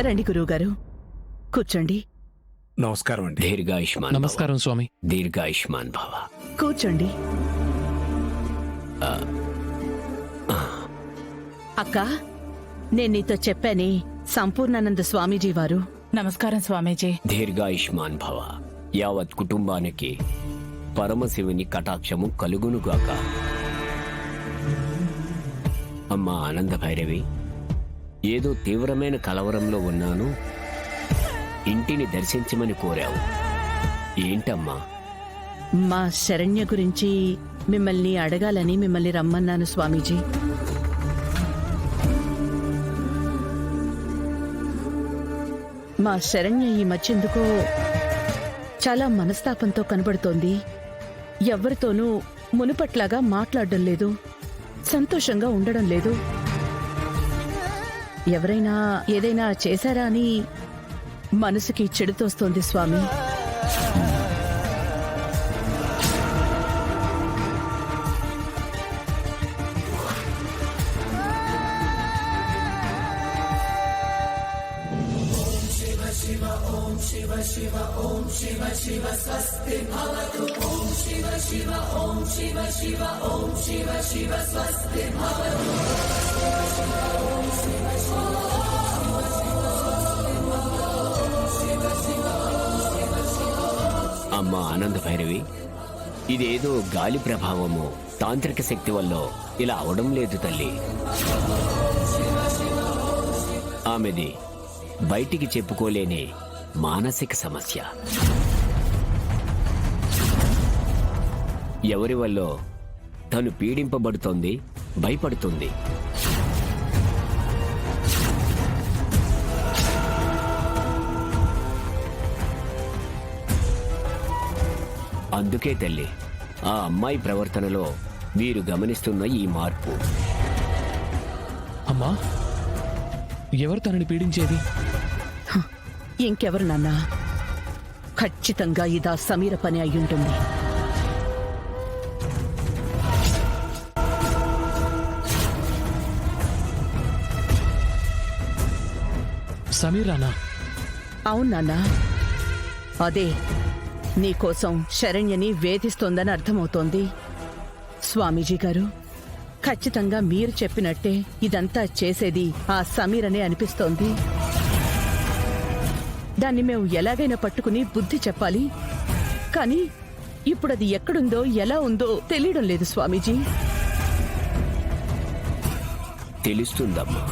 రండి గురువుగారు, కూర్చోండి. నమస్కారం అండి. దీర్ఘాయుష్మాన్. నమస్కారం స్వామి. దీర్ఘాయుష్మాన్ భవ. కూర్చోండి. అక్క, నేను నీతో చెప్పానే, సంపూర్ణానంద స్వామీజీ వారు. నమస్కారం స్వామీజీ. దీర్ఘాయుష్మాన్ భవ. యావత్ కుటుంబానికి పరమశివుని కటాక్షము కలుగునుగాక. అమ్మా ఆనంద భైరవి, ఏదో తీవ్రమైన కలవరంలో ఉన్నాను, ఇంటిని దర్శించమని కోరావు. ఏంటమ్మా? మా శరణ్య గురించి మిమ్మల్ని అడగాలని మిమ్మల్ని రమ్మన్నాను స్వామీజీ. మా శరణ్య ఈ మధ్యందుకో చాలా మనస్తాపంతో కనబడుతోంది. ఎవరితోనూ మునుపట్లాగా మాట్లాడడం లేదు, సంతోషంగా ఉండడం లేదు. ఎవరైనా ఏదైనా చేశారా అని మనసుకి చెడుతోస్తోంది స్వామి. అమ్మా ఆనంద భైరవి, ఇదేదో గాలి ప్రభావము, తాంత్రిక శక్తి వల్ల ఇలా అవడం లేదు తల్లి. ఆమెది బయటికి చెప్పుకోలేని మానసిక సమస్య. ఎవరి వల్ల తను పీడింపబడుతోంది, భయపడుతుంది. అందుకే తల్లి, ఆ అమ్మాయి ప్రవర్తనలో మీరు గమనిస్తున్న ఈ మార్పు. అమ్మా, ఎవరు తనని పీడించేది? ఇంకెవరు నాన్నా? ఖచ్చితంగా ఇదా సమీర పని అయ్యుంటుంది. సమీరానా? అవును నాన్నా, అదే నీకోసం శరణ్యని వేధిస్తోందని అర్థమవుతోంది. స్వామీజీ గారు, ఖచ్చితంగా మీరు చెప్పినట్టే ఇదంతా చేసేది ఆ సమీరనే అనిపిస్తోంది. దాన్ని మేము ఎలాగైనా పట్టుకుని బుద్ధి చెప్పాలి, కానీ ఇప్పుడది ఎక్కడుందో ఎలా ఉందో తెలియడం లేదు స్వామీజీ. తెలుస్తుందమ్మా.